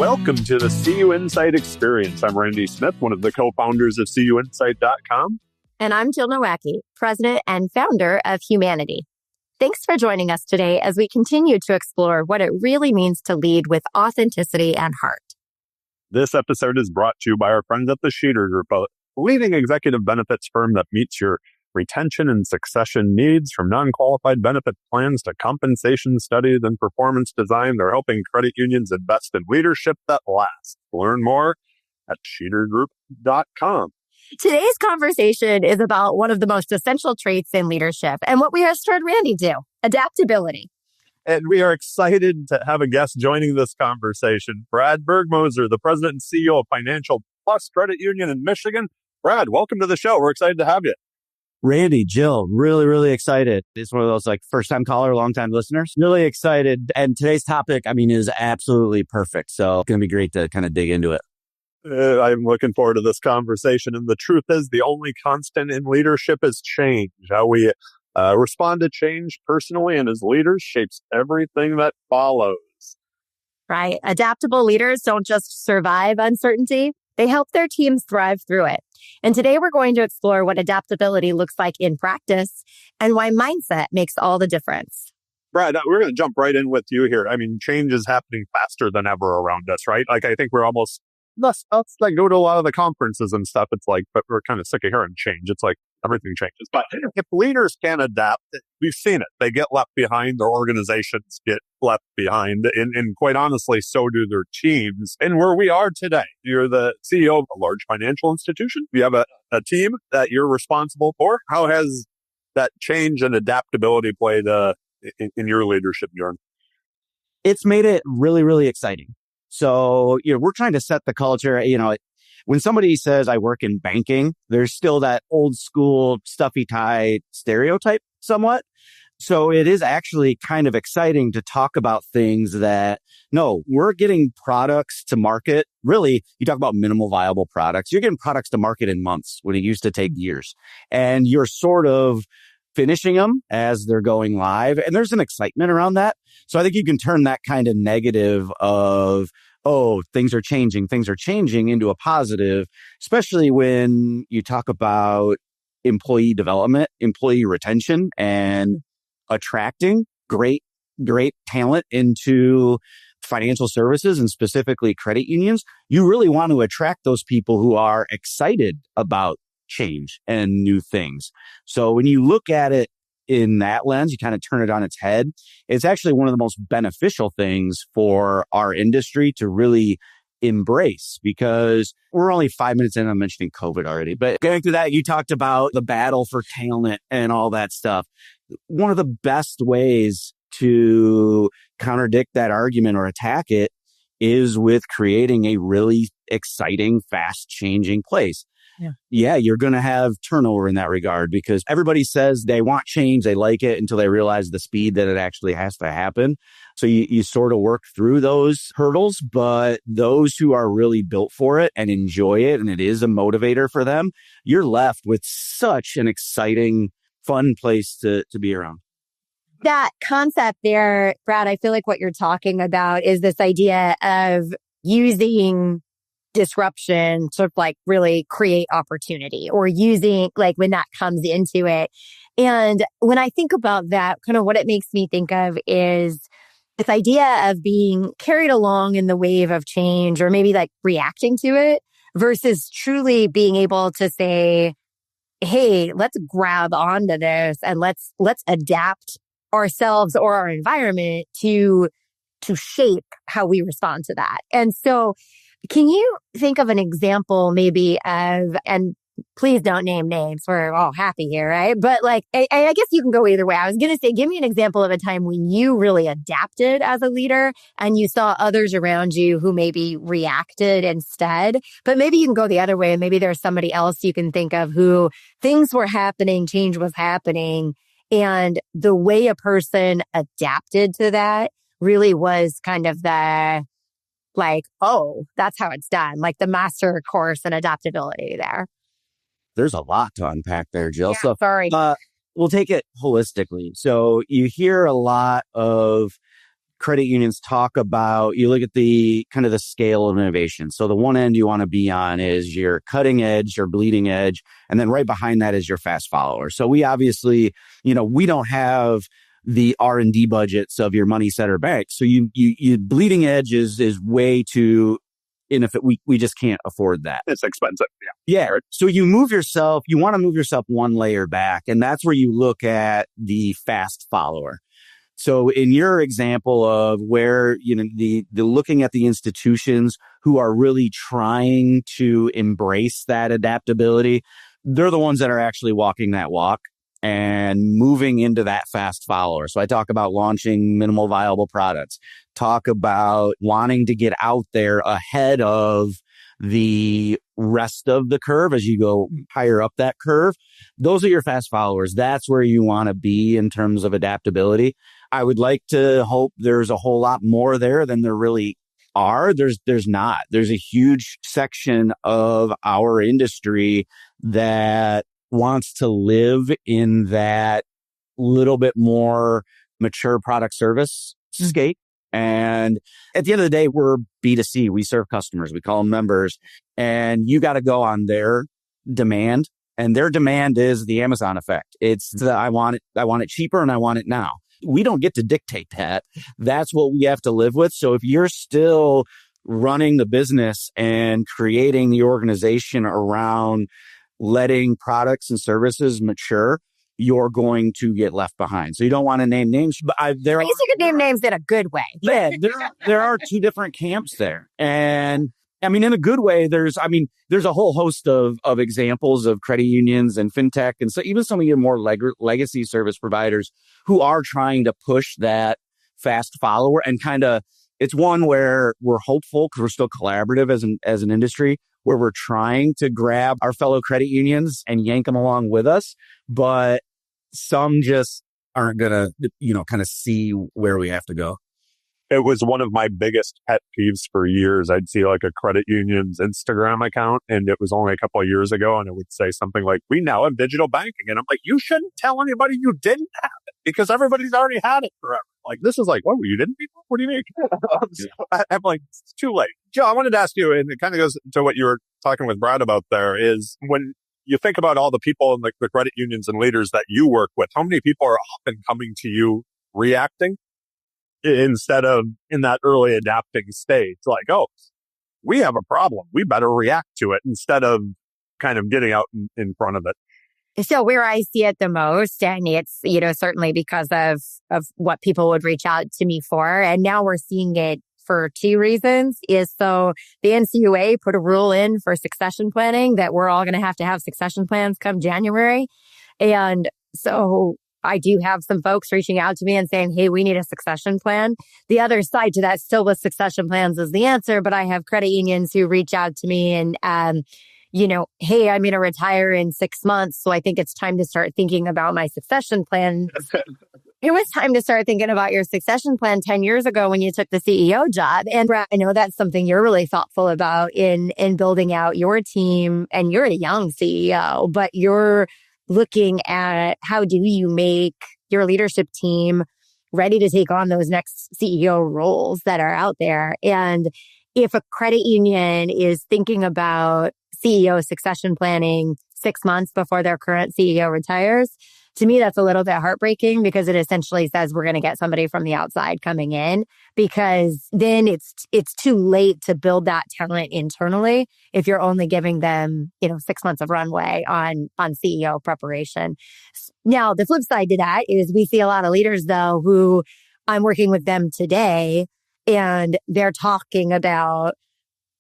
Welcome to the CUInsight Experience. I'm Randy Smith, one of the co-founders of CUInsight.com. And I'm Jill Nowacki, president and founder of Humanidei. Thanks for joining us today as we continue to explore what it really means to lead with authenticity and heart. This episode is brought to you by our friends at the Sheeter Group, a leading executive benefits firm that meets your retention and succession needs. From non-qualified benefit plans to compensation studies and performance design, they're helping credit unions invest in leadership that lasts. Learn more at sheetergroup.com. Today's conversation is about one of the most essential traits in leadership and what we have heard Randy do, adaptability. And we are excited to have a guest joining this conversation, Brad Bergmooser, the president and CEO of Financial Plus Credit Union in Michigan. Brad, welcome to the show. We're excited to have you. Randy, Jill, really excited. It's one of those first-time caller, long-time listeners. Really excited. And today's topic, is absolutely perfect. So it's going to be great to kind of dig into it. I'm looking forward to this conversation. And the truth is, the only constant in leadership is change. How we respond to change personally and as leaders shapes everything that follows. Right. Adaptable leaders don't just survive uncertainty. They help their teams thrive through it. And today we're going to explore what adaptability looks like in practice and why mindset makes all the difference. Brad, we're going to jump right in with you here. Change is happening faster than ever around us, right? I think we're almost, let's go to a lot of the conferences and stuff. It's but we're kind of sick of hearing change. It's everything changes. But if leaders can adapt, we've seen it. They get left behind. Their organizations get left behind. And quite honestly, so do their teams. And where we are today, you're the CEO of a large financial institution. You have a team that you're responsible for. How has that change and adaptability played in your leadership, Bjorn? It's made it really exciting. So, we're trying to set the culture. When somebody says I work in banking, there's still that old school stuffy tie stereotype somewhat. So it is actually kind of exciting to talk about things that, no, we're getting products to market. Really, you talk about minimal viable products. You're getting products to market in months when it used to take years. And you're sort of finishing them as they're going live. And there's an excitement around that. So I think you can turn that kind of negative of, oh, things are changing into a positive, especially when you talk about employee development, employee retention, and attracting great talent into financial services and specifically credit unions. You really want to attract those people who are excited about change and new things. So when you look at it in that lens, you kind of turn it on its head. It's actually one of the most beneficial things for our industry to really embrace, because we're only 5 minutes in. I'm mentioning COVID already, but getting to that, you talked about the battle for talent and all that stuff. One of the best ways to contradict that argument or attack it is with creating a really exciting, fast changing place. Yeah, you're going to have turnover in that regard because everybody says they want change, they like it until they realize the speed that it actually has to happen. So you sort of work through those hurdles, but those who are really built for it and enjoy it, and it is a motivator for them, you're left with such an exciting, fun place to be around. That concept there, Brad, I feel like what you're talking about is this idea of using disruption to really create opportunity, or using when that comes into it. And when I think about that, kind of what it makes me think of is this idea of being carried along in the wave of change, or maybe reacting to it, versus truly being able to say, hey, let's grab onto this and let's adapt ourselves or our environment to shape how we respond to that. And so can you think of an example maybe of, and please don't name names, we're all happy here, right? But I guess you can go either way. I was going to say, give me an example of a time when you really adapted as a leader and you saw others around you who maybe reacted instead. But maybe you can go the other way, and maybe there's somebody else you can think of who things were happening, change was happening, and the way a person adapted to that really was kind of the oh, that's how it's done, the master course in adaptability there. There's a lot to unpack there, Jill. Yeah, so sorry. We'll take it holistically. So you hear a lot of credit unions talk about, you look at the kind of the scale of innovation. So the one end you want to be on is your cutting edge, your bleeding edge. And then right behind that is your fast follower. So we obviously, we don't have the R&D budgets of your money center bank. So you bleeding edge is way too, and if we just can't afford that. It's expensive. Yeah. So you want to move yourself one layer back. And that's where you look at the fast follower. So in your example of where, the looking at the institutions who are really trying to embrace that adaptability, they're the ones that are actually walking that walk and moving into that fast follower. So I talk about launching minimal viable products, talk about wanting to get out there ahead of the rest of the curve as you go higher up that curve. Those are your fast followers. That's where you want to be in terms of adaptability. I would like to hope there's a whole lot more there than there really are. There's not. There's a huge section of our industry that wants to live in that little bit more mature product service scape. And at the end of the day, we're B2C. We serve customers. We call them members. And you got to go on their demand. And their demand is the Amazon effect. It's I want it cheaper and I want it now. We don't get to dictate that. That's what we have to live with. So if you're still running the business and creating the organization around letting products and services mature, you're going to get left behind. So you don't want to name names, but I guess you could name names in a good way. Yeah, there are two different camps there. And I mean, in a good way, there's a whole host of examples of credit unions and fintech. And so even some of your more legacy service providers who are trying to push that fast follower and it's one where we're hopeful because we're still collaborative as an industry, where we're trying to grab our fellow credit unions and yank them along with us. But some just aren't going to, kind of see where we have to go. It was one of my biggest pet peeves for years. I'd see like a credit union's Instagram account, and it was only a couple of years ago, and it would say something like, "We now have digital banking." And I'm like, you shouldn't tell anybody you didn't have it because everybody's already had it forever. Like, this is like, what, you didn't people? What do you mean? So I'm like, it's too late. Joe, I wanted to ask you, and it kind of goes to what you were talking with Brad about there, is when you think about all the people and the credit unions and leaders that you work with, how many people are often coming to you reacting instead of in that early adapting stage? Like, oh, we have a problem. We better react to it instead of kind of getting out in front of it. So where I see it the most, and it's, certainly because of what people would reach out to me for, and now we're seeing it for two reasons, is so the NCUA put a rule in for succession planning that we're all going to have succession plans come January. And so I do have some folks reaching out to me and saying, hey, we need a succession plan. The other side to that, still with succession plans is the answer, but I have credit unions who reach out to me and, hey, I'm going to retire in 6 months. So I think it's time to start thinking about my succession plan. It was time to start thinking about your succession plan 10 years ago when you took the CEO job. And Brad, I know that's something you're really thoughtful about in building out your team. And you're a young CEO, but you're looking at how do you make your leadership team ready to take on those next CEO roles that are out there. And if a credit union is thinking about CEO succession planning 6 months before their current CEO retires, to me, that's a little bit heartbreaking because it essentially says we're going to get somebody from the outside coming in, because then it's too late to build that talent internally if you're only giving them, 6 months of runway on CEO preparation. Now, the flip side to that is we see a lot of leaders, though, who I'm working with them today, and they're talking about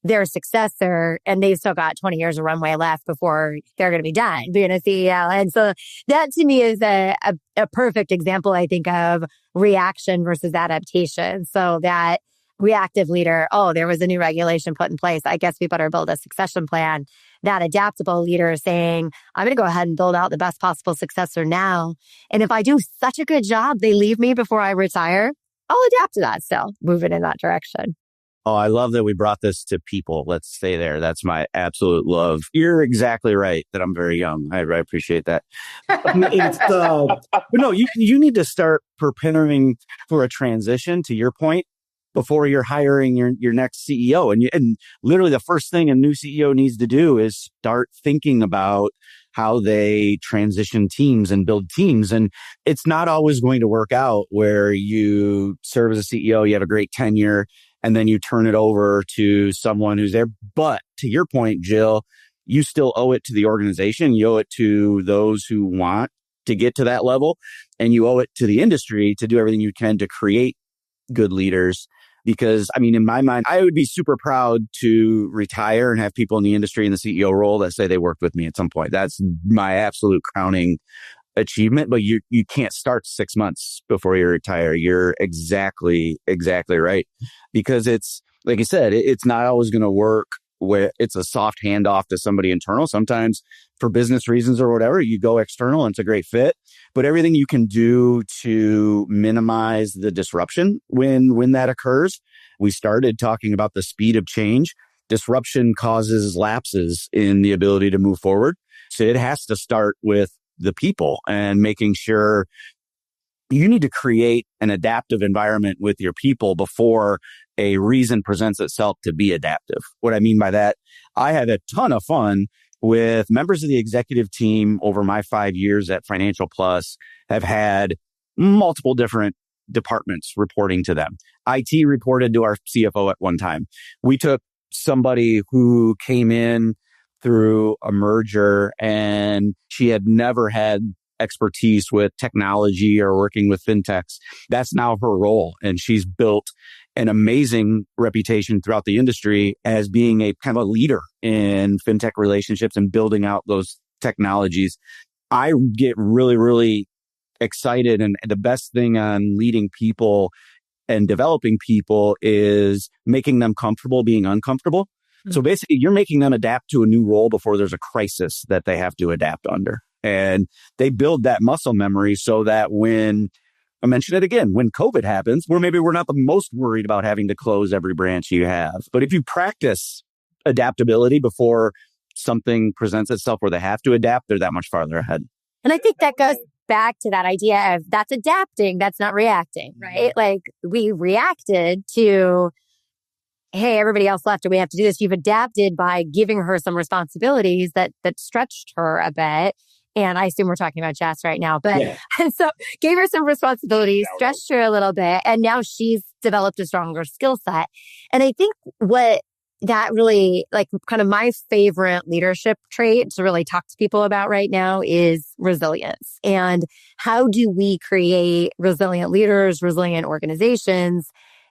their successor, and they've still got 20 years of runway left before they're going to be done being a CEO. And so that to me is a perfect example, I think, of reaction versus adaptation. So that reactive leader, oh, there was a new regulation put in place, I guess we better build a succession plan. That adaptable leader is saying, I'm going to go ahead and build out the best possible successor now. And if I do such a good job, they leave me before I retire, I'll adapt to that still, moving in that direction. Oh, I love that we brought this to people. Let's stay there. That's my absolute love. You're exactly right that I'm very young. I appreciate that. But no, you need to start preparing for a transition, to your point, before you're hiring your next CEO. And literally the first thing a new CEO needs to do is start thinking about how they transition teams and build teams. And it's not always going to work out where you serve as a CEO, you have a great tenure, and then you turn it over to someone who's there. But to your point, Jill, you still owe it to the organization. You owe it to those who want to get to that level. And you owe it to the industry to do everything you can to create good leaders. Because, I mean, in my mind, I would be super proud to retire and have people in the industry in the CEO role that say they worked with me at some point. That's my absolute crowning achievement. But you can't start 6 months before you retire. You're exactly right. Because it's, like I said, it's not always going to work where it's a soft handoff to somebody internal. Sometimes for business reasons or whatever, you go external and it's a great fit. But everything you can do to minimize the disruption when that occurs. We started talking about the speed of change. Disruption causes lapses in the ability to move forward. So it has to start with the people and making sure you need to create an adaptive environment with your people before a reason presents itself to be adaptive. What I mean by that, I had a ton of fun with members of the executive team over my 5 years at Financial Plus. Have had multiple different departments reporting to them. IT reported to our CFO at one time. We took somebody who came in through a merger and she had never had expertise with technology or working with fintechs. That's now her role. And she's built an amazing reputation throughout the industry as being a kind of a leader in fintech relationships and building out those technologies. I get really, really excited. And the best thing on leading people and developing people is making them comfortable being uncomfortable. So basically, you're making them adapt to a new role before there's a crisis that they have to adapt under. And they build that muscle memory so that when, I mention it again, when COVID happens, where maybe we're not the most worried about having to close every branch you have. But if you practice adaptability before something presents itself where they have to adapt, they're that much farther ahead. And I think that goes back to that idea of that's adapting, that's not reacting, right? Like we reacted to, hey, everybody else left and we have to do this. You've adapted by giving her some responsibilities that stretched her a bit. And I assume we're talking about Jess right now, but so gave her some responsibilities, stretched her a little bit, and now she's developed a stronger skill set. And I think what that really, like kind of my favorite leadership trait to really talk to people about right now is resilience. And how do we create resilient leaders, resilient organizations?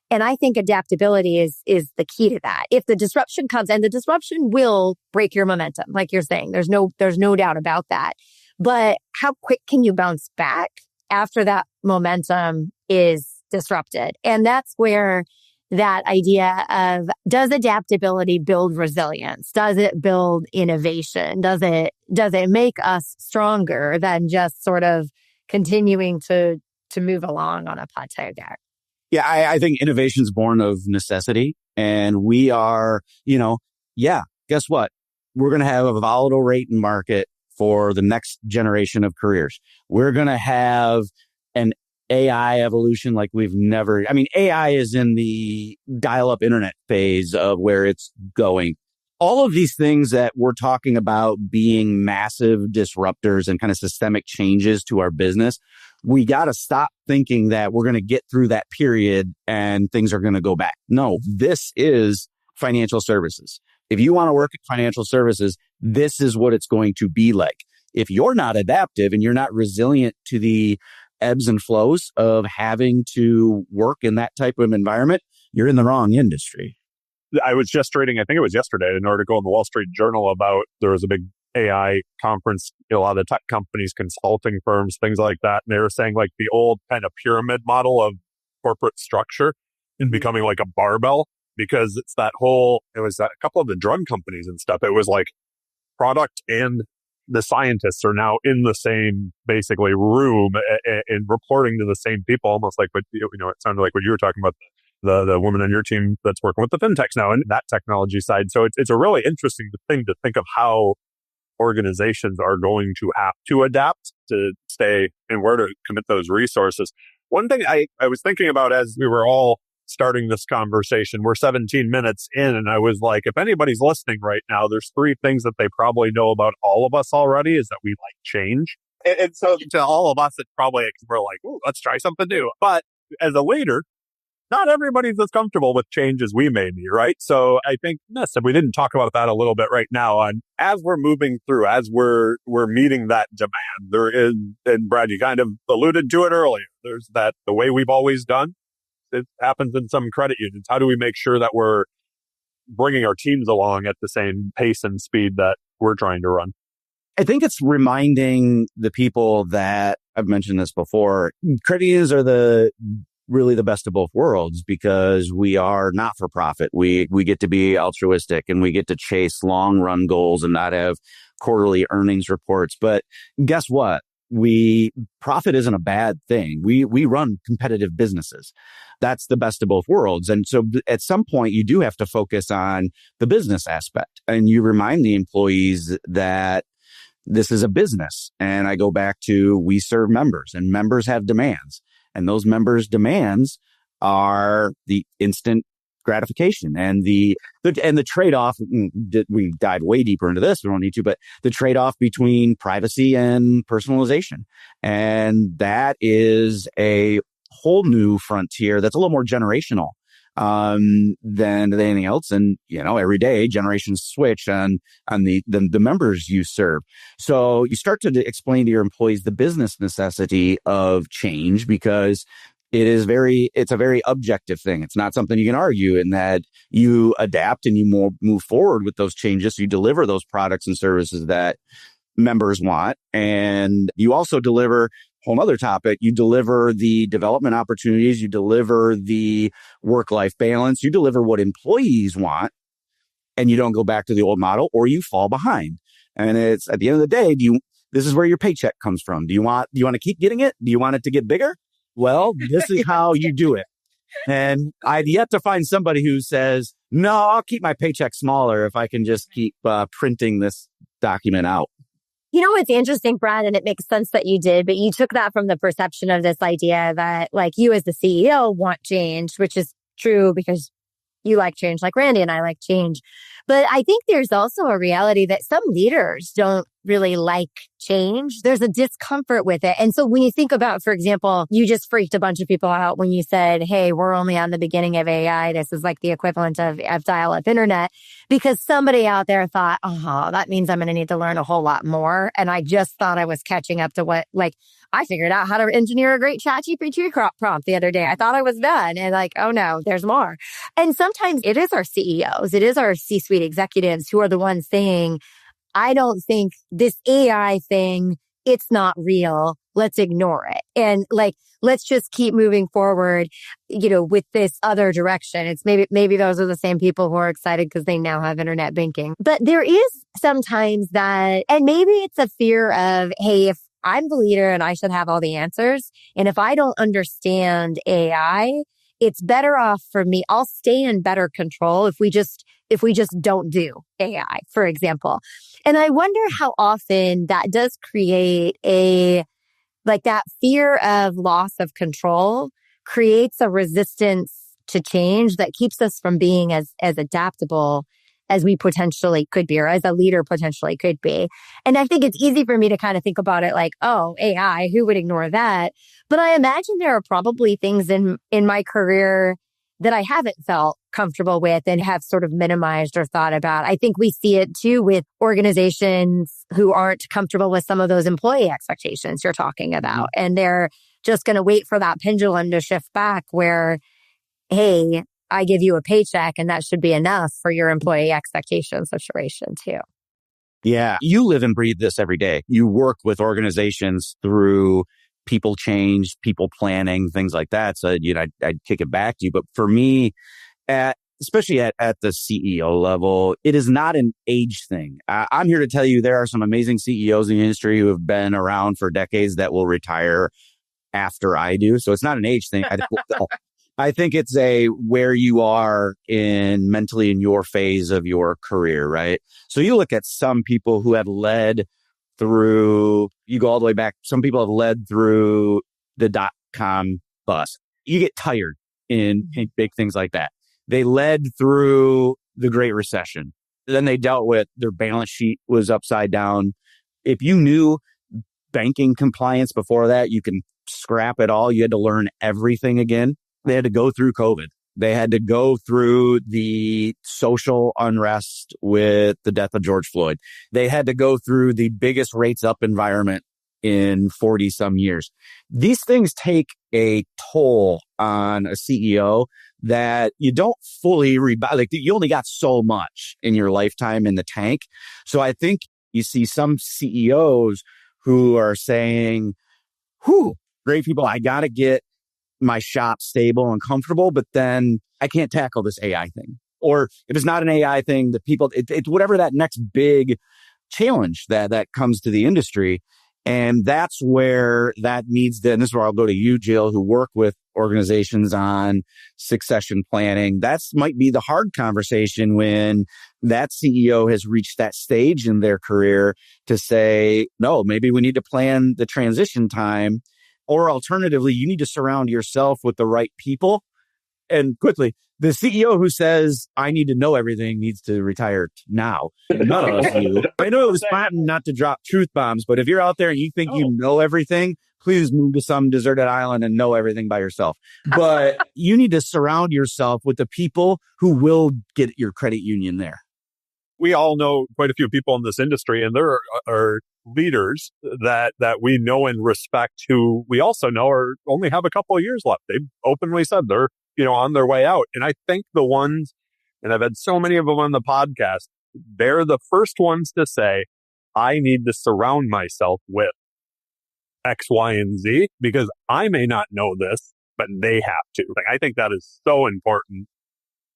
And I think adaptability is the key to that. If the disruption comes, and the disruption will break your momentum, like you're saying, there's no doubt about that. But how quick can you bounce back after that momentum is disrupted? And that's where that idea of, does adaptability build resilience? Does it build innovation? Does it make us stronger than just sort of continuing to move along on a plateau there? Yeah, I think innovation is born of necessity. And we are, guess what? We're going to have a volatile rate in market for the next generation of careers. We're going to have an AI evolution like we've never, AI is in the dial-up internet phase of where it's going. All of these things that we're talking about being massive disruptors and kind of systemic changes to our business, we got to stop thinking that we're going to get through that period and things are going to go back. No, this is financial services. If you want to work in financial services, this is what it's going to be like. If you're not adaptive and you're not resilient to the ebbs and flows of having to work in that type of environment, you're in the wrong industry. I was just reading, I think it was yesterday, an article in the Wall Street Journal about there was a big AI conference, a lot of the tech companies, consulting firms, things like that. And they were saying like the old kind of pyramid model of corporate structure is becoming like a barbell, because it's that whole, it was that a couple of the drug companies and stuff. It was like product and the scientists are now in the same basically room and reporting to the same people, almost like what, it sounded like what you were talking about, the woman on your team that's working with the fintechs now and that technology side. So it's a really interesting thing to think of how organizations are going to have to adapt to stay and where to commit those resources. One thing I was thinking about as we were all starting this conversation, we're 17 minutes in, and I was like, if anybody's listening right now, there's 3 things that they probably know about all of us already is that we like change. And so to all of us, it's probably, we're like, ooh, let's try something new. But as a leader, not everybody's as comfortable with change as we may be, right? So I think, yes, we didn't talk about that a little bit right now. And as we're moving through, as we're meeting that demand, there is, and Brad, you kind of alluded to it earlier, there's that the way we've always done, it happens in some credit unions. How do we make sure that we're bringing our teams along at the same pace and speed that we're trying to run? I think it's reminding the people that I've mentioned this before. Credit unions are really the best of both worlds because we are not for profit. We get to be altruistic and we get to chase long run goals and not have quarterly earnings reports. But guess what? Profit isn't a bad thing. We run competitive businesses. That's the best of both worlds. And so at some point you do have to focus on the business aspect and you remind the employees that this is a business. And I go back to, we serve members and members have demands. And those members' demands are the instant gratification and the trade-off. We dive way deeper into this. We don't need to, but the trade-off between privacy and personalization. And that is a whole new frontier that's a little more generational than anything else. And, every day generations switch on the members you serve. So you start to explain to your employees the business necessity of change because it's a very objective thing. It's not something you can argue in that you adapt and you move forward with those changes. So you deliver those products and services that members want. And you also deliver, whole other topic, you deliver the development opportunities, you deliver the work-life balance, you deliver what employees want, and you don't go back to the old model or you fall behind. And it's at the end of the day, this is where your paycheck comes from. Do you want to keep getting it? Do you want it to get bigger? Well, this is how you do it. And I've yet to find somebody who says, no, I'll keep my paycheck smaller if I can just keep printing this document out. You know what's interesting, Brad, and it makes sense that you did, but you took that from the perception of this idea that like you as the CEO want change, which is true because you like change like Randy and I like change. But I think there's also a reality that some leaders don't really like change. There's a discomfort with it. And so when you think about, for example, you just freaked a bunch of people out when you said, hey, we're only on the beginning of AI. This is like the equivalent of dial-up internet, because somebody out there thought, that means I'm going to need to learn a whole lot more. And I just thought I was catching up to I figured out how to engineer a great ChatGPT prompt the other day. I thought I was done. And oh no, there's more. And sometimes it is our CEOs, it is our C-suite executives who are the ones saying, I don't think this AI thing, it's not real. Let's ignore it. And let's just keep moving forward, with this other direction. It's maybe those are the same people who are excited because they now have internet banking. But there is sometimes that, and maybe it's a fear of, hey, if I'm the leader and I should have all the answers. And if I don't understand AI, it's better off for me. I'll stay in better control if we just don't do AI, for example. And I wonder how often that does create that fear of loss of control creates a resistance to change that keeps us from being as adaptable as we potentially could be, or as a leader potentially could be. And I think it's easy for me to kind of think about it like, oh, AI, who would ignore that? But I imagine there are probably things in my career that I haven't felt comfortable with and have sort of minimized or thought about. I think we see it too with organizations who aren't comfortable with some of those employee expectations you're talking about. And they're just going to wait for that pendulum to shift back where, hey, I give you a paycheck and that should be enough for your employee expectation situation too. Yeah. You live and breathe this every day. You work with organizations through people change, people planning, things like that. So, I'd kick it back to you. But for me, especially at the CEO level, it is not an age thing. I'm here to tell you there are some amazing CEOs in the industry who have been around for decades that will retire after I do. So it's not an age thing. I think it's a where you are mentally in your phase of your career, right? So you look at some people who have led through, you go all the way back. Some people have led through the .com bust. You get tired in big things like that. They led through the Great Recession. Then they dealt with their balance sheet was upside down. If you knew banking compliance before that, you can scrap it all. You had to learn everything again. They had to go through COVID. They had to go through the social unrest with the death of George Floyd. They had to go through the biggest rates up environment in 40 some years. These things take a toll on a CEO that you don't fully like you only got so much in your lifetime in the tank. So I think you see some CEOs who are saying, whew, great people, I got to get my shop stable and comfortable, but then I can't tackle this AI thing. Or if it's not an AI thing, the people, it's whatever that next big challenge that comes to the industry. And that's where that needs to, and this is where I'll go to you, Jill, who work with organizations on succession planning. That's might be the hard conversation when that CEO has reached that stage in their career to say, no, maybe we need to plan the transition time. Or alternatively, you need to surround yourself with the right people. And quickly, the CEO who says, I need to know everything needs to retire now. None of us do. I know it was fine not to drop truth bombs, but if you're out there and you think you know everything, please move to some deserted island and know everything by yourself. But you need to surround yourself with the people who will get your credit union there. We all know quite a few people in this industry, and there are leaders that we know and respect who we also know are only have a couple of years left. They've openly said they're, on their way out. And I think the ones, and I've had so many of them on the podcast, they're the first ones to say, I need to surround myself with X, Y, and Z because I may not know this, but they have to. I think that is so important.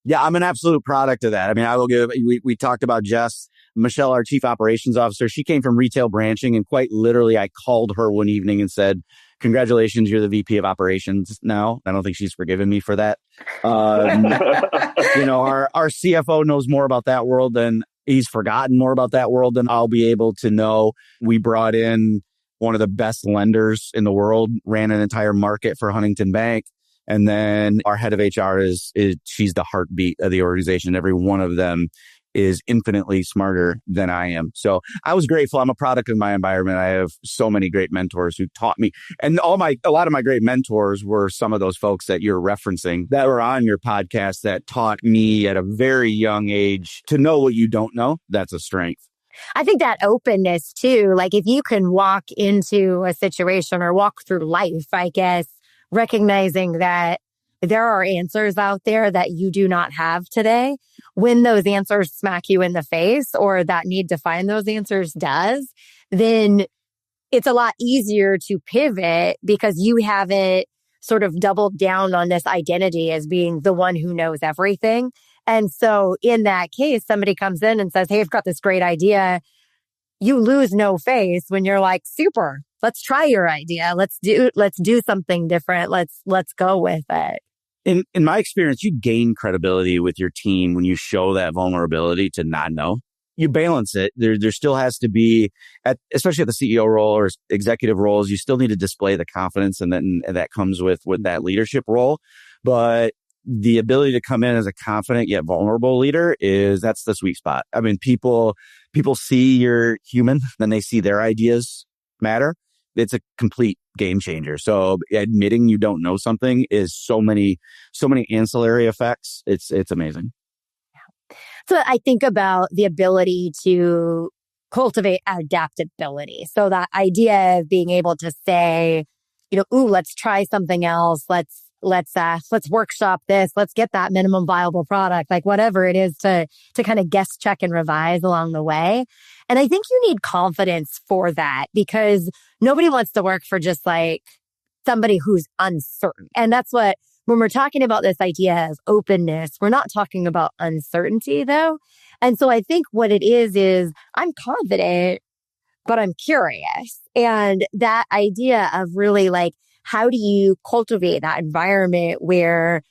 Yeah, I'm an absolute product of that. I mean, I will give, we talked about Jess, Michelle, our chief operations officer. She came from retail branching, and quite literally, I called her one evening and said, congratulations, you're the VP of operations now. I don't think she's forgiven me for that. Our CFO knows more about that world than he's forgotten more about that world than I'll be able to know. We brought in one of the best lenders in the world, ran an entire market for Huntington Bank. And then our head of HR is she's the heartbeat of the organization. Every one of them is infinitely smarter than I am. So I was grateful. I'm a product of my environment. I have so many great mentors who taught me. And a lot of my great mentors were some of those folks that you're referencing that were on your podcast that taught me at a very young age to know what you don't know. That's a strength. I think that openness too, like if you can walk into a situation or walk through life, I guess, recognizing that there are answers out there that you do not have today. When those answers smack you in the face or that need to find those answers does, then it's a lot easier to pivot because you haven't sort of doubled down on this identity as being the one who knows everything. And so in that case, somebody comes in and says, hey, I've got this great idea. You lose no face when you're like, super, let's try your idea. Let's do something different. Let's go with it. In my experience, you gain credibility with your team when you show that vulnerability to not know. You balance it. There still has to be, especially at the CEO role or executive roles, you still need to display the confidence, and then that comes with that leadership role. But the ability to come in as a confident yet vulnerable leader that's the sweet spot. I mean, people see you're human, then they see their ideas matter. It's a complete game changer. So admitting you don't know something is so many ancillary effects. It's amazing. So I think about the ability to cultivate adaptability. So that idea of being able to say, let's try something else. Let's workshop this. Let's get that minimum viable product, like whatever it is to kind of guest check and revise along the way. And I think you need confidence for that because nobody wants to work for just like somebody who's uncertain. And that's what, when we're talking about this idea of openness, we're not talking about uncertainty though. And so I think what it is I'm confident, but I'm curious. And that idea of really like how do you cultivate that environment where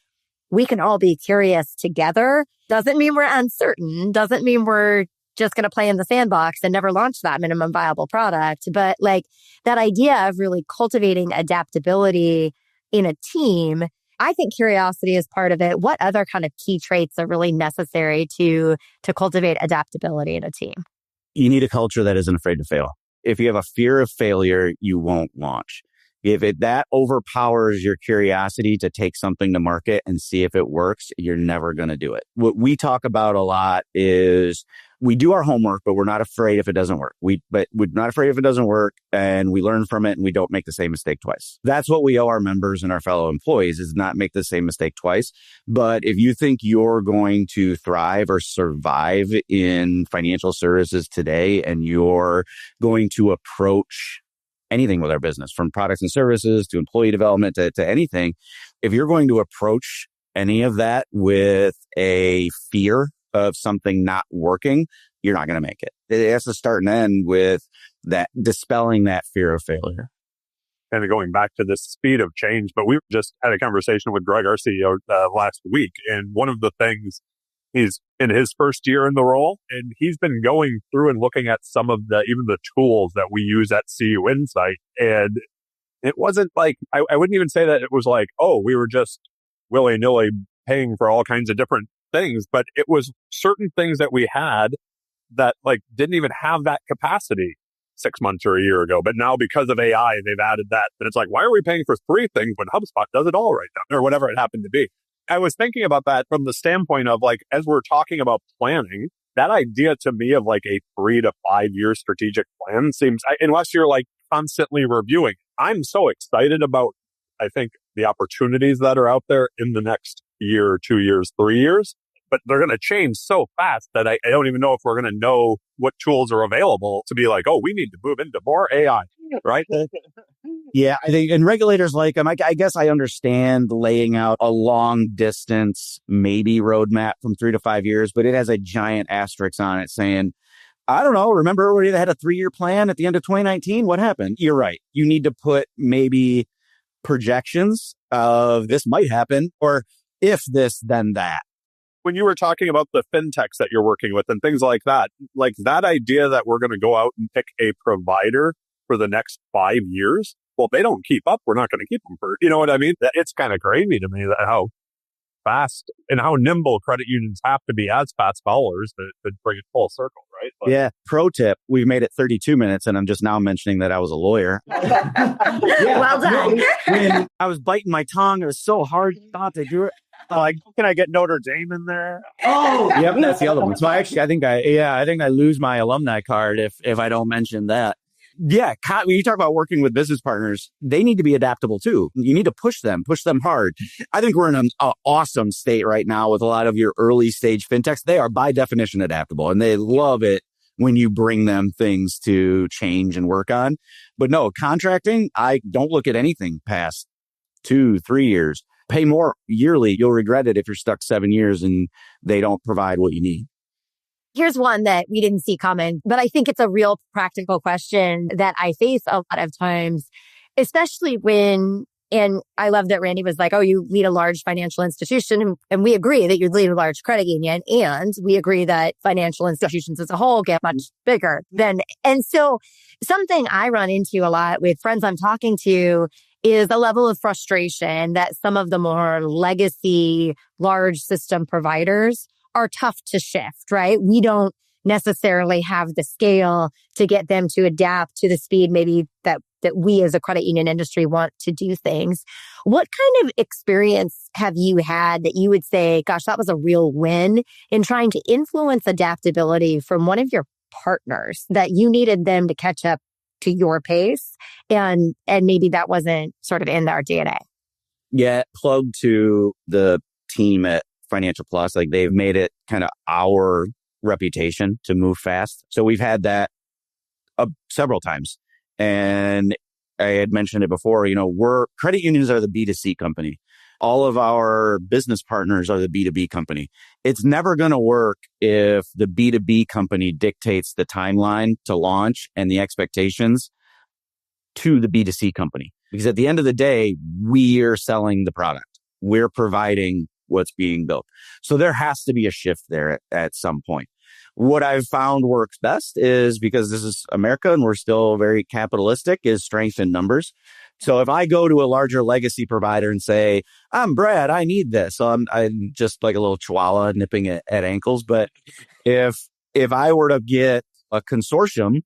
we can all be curious together? Doesn't mean we're uncertain. Doesn't mean we're just going to play in the sandbox and never launch that minimum viable product. But like that idea of really cultivating adaptability in a team, I think curiosity is part of it. What other kind of key traits are really necessary to cultivate adaptability in a team? You need a culture that isn't afraid to fail. If you have a fear of failure, you won't launch. If that overpowers your curiosity to take something to market and see if it works, you're never going to do it. What we talk about a lot is we do our homework, but we're not afraid if it doesn't work. But we're not afraid if it doesn't work, and we learn from it and we don't make the same mistake twice. That's what we owe our members and our fellow employees, is not make the same mistake twice. But if you think you're going to thrive or survive in financial services today, and you're going to approach anything with our business, from products and services to employee development to anything, if you're going to approach any of that with a fear of something not working, you're not going to make it. It has to start and end with that, dispelling that fear of failure. Kind of going back to the speed of change, but we just had a conversation with Greg, our CEO, last week. And one of the things, he's in his first year in the role, and he's been going through and looking at some of even the tools that we use at CUInsight. And it wasn't like, I wouldn't even say that it was like, oh, we were just willy-nilly paying for all kinds of different things, but it was certain things that we had that like didn't even have that capacity 6 months or a year ago. But now because of AI, they've added that. And it's like, why are we paying for 3 things when HubSpot does it all right now, or whatever it happened to be? I was thinking about that from the standpoint of like, as we're talking about planning, that idea to me of like a 3 to 5 year strategic plan seems, unless you're like constantly reviewing, I'm so excited about, I think, the opportunities that are out there in the next year, 2 years, 3 years, but they're going to change so fast that I don't even know if we're going to know what tools are available to be like, oh, we need to move into more AI, right? Yeah, I think, and regulators like them. I guess I understand laying out a long distance, maybe roadmap from 3 to 5 years, but it has a giant asterisk on it saying, I don't know, remember when they had a 3-year plan at the end of 2019? What happened? You're right. You need to put maybe projections of this might happen, or if this, then that. When you were talking about the fintechs that you're working with and things like that idea that we're going to go out and pick a provider for the next 5 years, well, if they don't keep up, we're not going to keep them for, you know what I mean? It's kind of crazy to me that how fast and how nimble credit unions have to be as fast followers to bring it full circle, right? But, yeah. Pro tip, we've made it 32 minutes and I'm just now mentioning that I was a lawyer. Well done. When I was biting my tongue, it was so hard not to do it. Like, can I get Notre Dame in there? Oh, yep, that's the other one. So actually, I think I lose my alumni card if I don't mention that. Yeah, when you talk about working with business partners, they need to be adaptable too. You need to push them hard. I think we're in an awesome state right now with a lot of your early stage fintechs. They are by definition adaptable, and they love it when you bring them things to change and work on. But no, contracting, I don't look at anything past 2-3 years. Pay more yearly. You'll regret it if you're stuck 7 years and they don't provide what you need. Here's one that we didn't see coming, but I think it's a real practical question that I face a lot of times, especially and I love that Randy was like, oh, you lead a large financial institution. And we agree that you lead a large credit union. And we agree that financial institutions as a whole get much bigger than. And so something I run into a lot with friends I'm talking to is a level of frustration that some of the more legacy large system providers are tough to shift, right? We don't necessarily have the scale to get them to adapt to the speed maybe that we as a credit union industry want to do things. What kind of experience have you had that you would say, gosh, that was a real win in trying to influence adaptability from one of your partners, that you needed them to catch up to your pace and maybe that wasn't sort of in our DNA? Yeah, plug to the team at Financial Plus, like they've made it kind of our reputation to move fast. So we've had that several times. And I had mentioned it before, credit unions are the B2C company. All of our business partners are the B2B company. It's never going to work if the B2B company dictates the timeline to launch and the expectations to the B2C company. Because at the end of the day, we're selling the product. We're providing what's being built. So there has to be a shift there at some point. What I've found works best is, because this is America and we're still very capitalistic, is strength in numbers. So if I go to a larger legacy provider and say, I'm Brad, I need this. So I'm just like a little chihuahua nipping at ankles. But if I were to get a consortium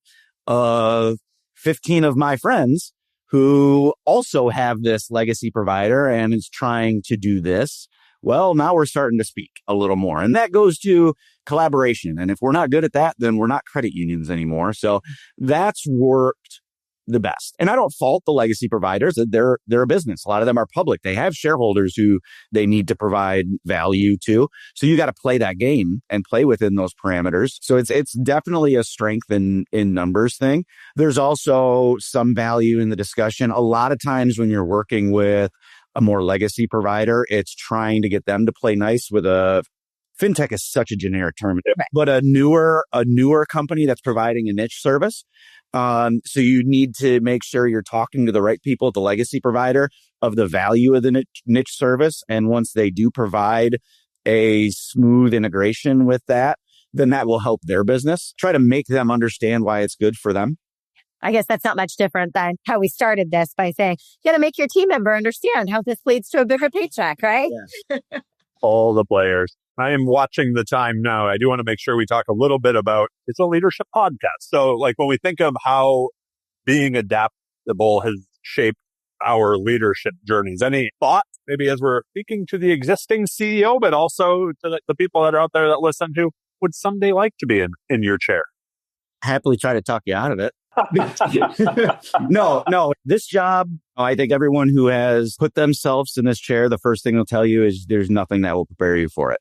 of 15 of my friends who also have this legacy provider and is trying to do this, well, now we're starting to speak a little more. And that goes to collaboration. And if we're not good at that, then we're not credit unions anymore. So that's worked the best. And I don't fault the legacy providers. They're a business. A lot of them are public. They have shareholders who they need to provide value to. So you got to play that game and play within those parameters. So it's definitely a strength in numbers thing. There's also some value in the discussion. A lot of times when you're working with a more legacy provider, it's trying to get them to play nice with a fintech is such a generic term, but a newer company that's providing a niche service. So you need to make sure you're talking to the right people at the legacy provider of the value of the niche service. And once they do provide a smooth integration with that, then that will help their business. Try to make them understand why it's good for them. I guess that's not much different than how we started this by saying, you got to make your team member understand how this leads to a bigger paycheck, right? Yeah. All the players. I am watching the time now. I do want to make sure we talk a little bit about, it's a leadership podcast. So like when we think of how being adaptable has shaped our leadership journeys, any thoughts maybe as we're speaking to the existing CEO, but also to the people that are out there that listen to would someday like to be in your chair? Happily try to talk you out of it. No, this job, I think everyone who has put themselves in this chair, the first thing they'll tell you is there's nothing that will prepare you for it.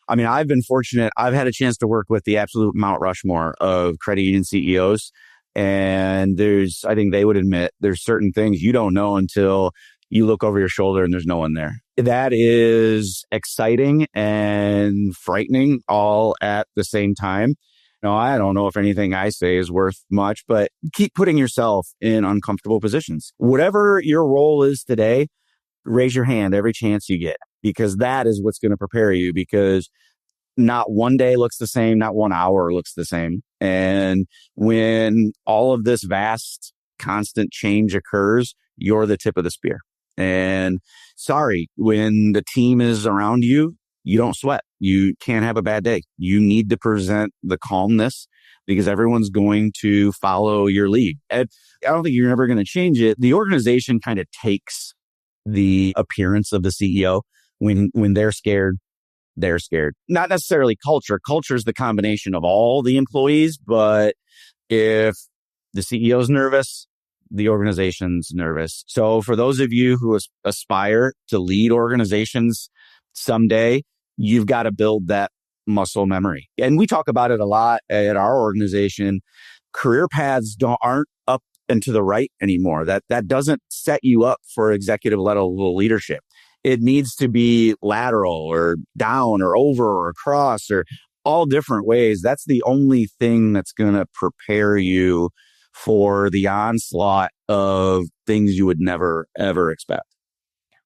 I mean, I've been fortunate. I've had a chance to work with the absolute Mount Rushmore of credit union CEOs. And I think they would admit there's certain things you don't know until you look over your shoulder and there's no one there. That is exciting and frightening all at the same time. No, I don't know if anything I say is worth much, but keep putting yourself in uncomfortable positions. Whatever your role is today, raise your hand every chance you get, because that is what's going to prepare you, because not one day looks the same, not 1 hour looks the same. And when all of this vast, constant change occurs, you're the tip of the spear. And sorry, when the team is around you, you don't sweat. You can't have a bad day. You need to present the calmness because everyone's going to follow your lead. And I don't think you're ever going to change it. The organization kind of takes the appearance of the CEO. When they're scared, they're scared. Not necessarily culture. Culture is the combination of all the employees. But if the CEO is nervous, the organization's nervous. So for those of you who aspire to lead organizations someday, you've got to build that muscle memory. And we talk about it a lot at our organization. Career paths aren't up and to the right anymore. That doesn't set you up for executive level leadership. It needs to be lateral or down or over or across or all different ways. That's the only thing that's going to prepare you for the onslaught of things you would never, ever expect.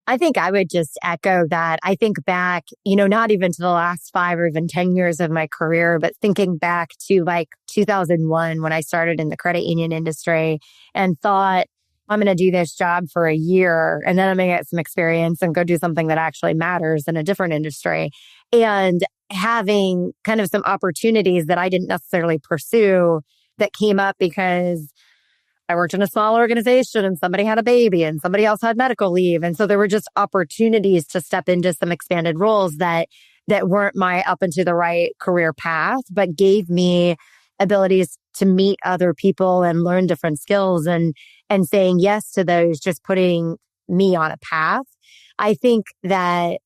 I think I would just echo that. I think back, not even to the last 5 or even 10 years of my career, but thinking back to like 2001 when I started in the credit union industry and thought, I'm going to do this job for a year and then I'm going to get some experience and go do something that actually matters in a different industry. And having kind of some opportunities that I didn't necessarily pursue that came up because I worked in a small organization and somebody had a baby and somebody else had medical leave. And so there were just opportunities to step into some expanded roles that weren't my up and to the right career path, but gave me abilities to meet other people and learn different skills, and saying yes to those, just putting me on a path. I think that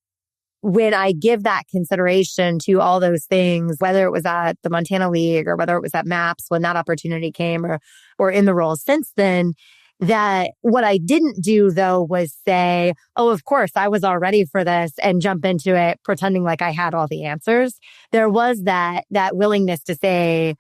when I give that consideration to all those things, whether it was at the Montana League or whether it was at MAPS when that opportunity came or in the role since then, that what I didn't do though was say, oh, of course I was all ready for this and jump into it pretending like I had all the answers. There was that willingness to say,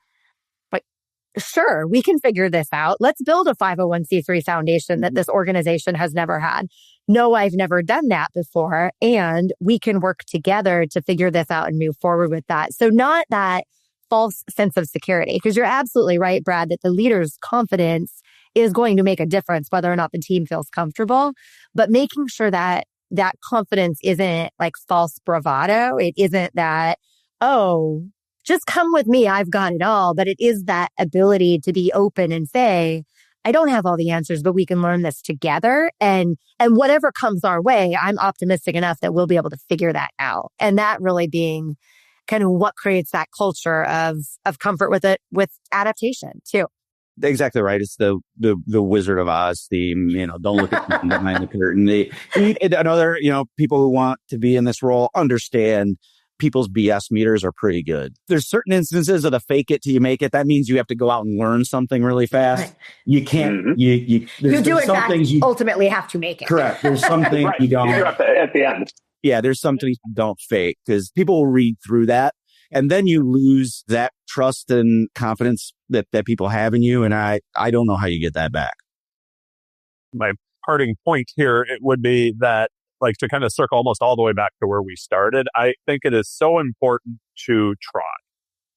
sure, we can figure this out. Let's build a 501c3 foundation that this organization has never had. No, I've never done that before. And we can work together to figure this out and move forward with that. So not that false sense of security, because you're absolutely right, Brad, that the leader's confidence is going to make a difference whether or not the team feels comfortable, but making sure that that confidence isn't like false bravado. It isn't that, oh, just come with me, I've got it all. But it is that ability to be open and say, I don't have all the answers, but we can learn this together. And whatever comes our way, I'm optimistic enough that we'll be able to figure that out. And that really being kind of what creates that culture of comfort with it, with adaptation too. Exactly right. It's the Wizard of Oz theme. Don't look at behind the curtain. Another, people who want to be in this role understand people's BS meters are pretty good. There's certain instances of the fake it till you make it. That means you have to go out and learn something really fast. Right. You can't. You do it fast. You ultimately have to make it. Correct. There's something right. you don't at the end. Yeah, there's something you don't fake because people will read through that. And then you lose that trust and confidence that people have in you. And I don't know how you get that back. My parting point here, it would be that, like, to kind of circle almost all the way back to where we started, I think it is so important to try.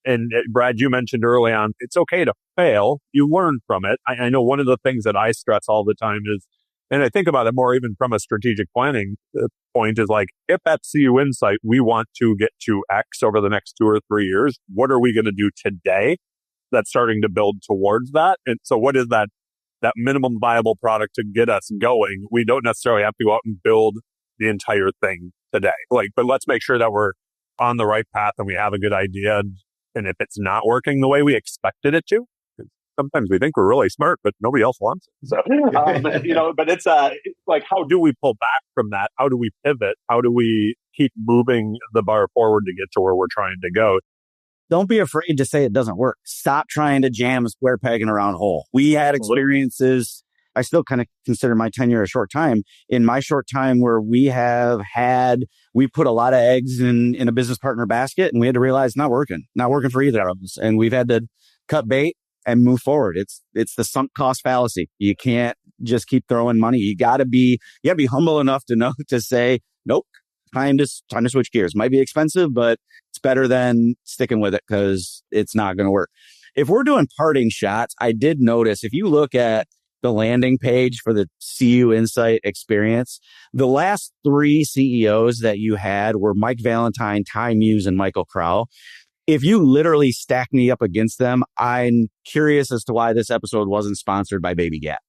And Brad, you mentioned early on, it's okay to fail. You learn from it. I know one of the things that I stress all the time is, and I think about it more even from a strategic planning point, is like, if at CUInsight we want to get to X over the next 2 or 3 years, what are we going to do today that's starting to build towards that? And so what is that minimum viable product to get us going? We don't necessarily have to go out and build the entire thing today. But let's make sure that we're on the right path and we have a good idea. And if it's not working the way we expected it to, sometimes we think we're really smart, but nobody else wants it. So, but it's like, how do we pull back from that? How do we pivot? How do we keep moving the bar forward to get to where we're trying to go? Don't be afraid to say it doesn't work. Stop trying to jam a square peg in a round hole. We had experiences. I still kind of consider my tenure a short time. In my short time where we put a lot of eggs in a business partner basket, and we had to realize not working for either of us. And we've had to cut bait and move forward. It's the sunk cost fallacy. You can't just keep throwing money. You gotta be humble enough to know to say, nope, time to switch gears. Might be expensive, but it's better than sticking with it because it's not going to work. If we're doing parting shots, I did notice if you look at the landing page for the CUInsight Experience, the last 3 CEOs that you had were Mike Valentine, Ty Muse, and Michael Crow. If you literally stack me up against them, I'm curious as to why this episode wasn't sponsored by Baby Gap.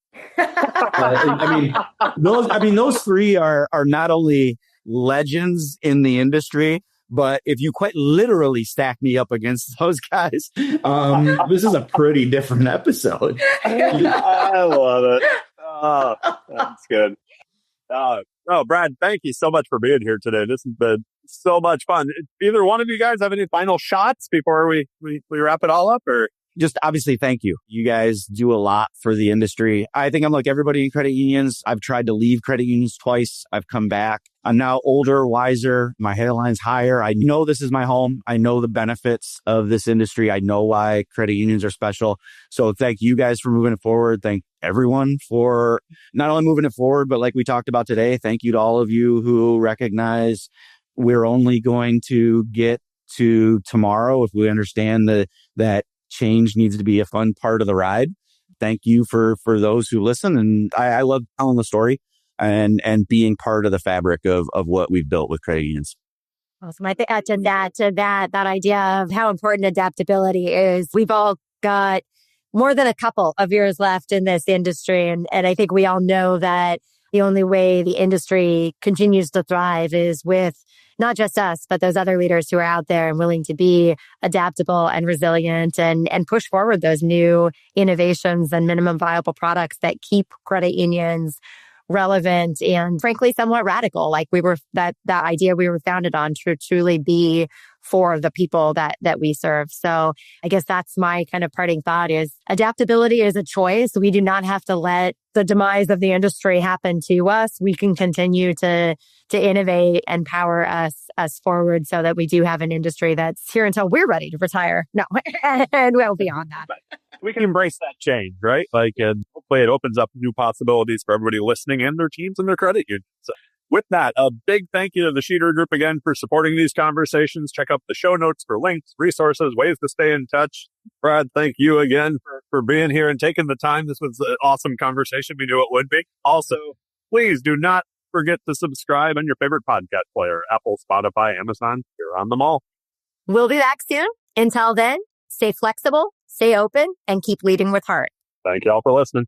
Those 3 are not only legends in the industry, but if you quite literally stack me up against those guys, this is a pretty different episode. I love it. Oh, that's good. Brad, thank you so much for being here today. This has been so much fun. Either one of you guys have any final shots before we wrap it all up, or? Just obviously, thank you. You guys do a lot for the industry. I think I'm like everybody in credit unions. I've tried to leave credit unions twice. I've come back. I'm now older, wiser. My hairline's higher. I know this is my home. I know the benefits of this industry. I know why credit unions are special. So thank you guys for moving it forward. Thank everyone for not only moving it forward, but like we talked about today, thank you to all of you who recognize we're only going to get to tomorrow if we understand that change needs to be a fun part of the ride. Thank you for those who listen. And I love telling the story and being part of the fabric of what we've built with credit unions. Awesome. I think to that idea of how important adaptability is. We've all got more than a couple of years left in this industry. And I think we all know that the only way the industry continues to thrive is with not just us, but those other leaders who are out there and willing to be adaptable and resilient and push forward those new innovations and minimum viable products that keep credit unions relevant and frankly somewhat radical. Like that idea we were founded on to truly be for the people that we serve. So I guess that's my kind of parting thought is adaptability is a choice. We do not have to let the demise of the industry happen to us. We can continue to innovate and power us forward so that we do have an industry that's here until we're ready to retire. No, and well beyond that. we can embrace that change, right? Like, and hopefully it opens up new possibilities for everybody listening and their teams and their credit unions. So with that, a big thank you to the Sheeter Group again for supporting these conversations. Check out the show notes for links, resources, ways to stay in touch. Brad, thank you again for being here and taking the time. This was an awesome conversation. We knew it would be. Also, please do not forget to subscribe on your favorite podcast player, Apple, Spotify, Amazon. You're on them all. We'll be back soon. Until then, stay flexible, stay open, and keep leading with heart. Thank you all for listening.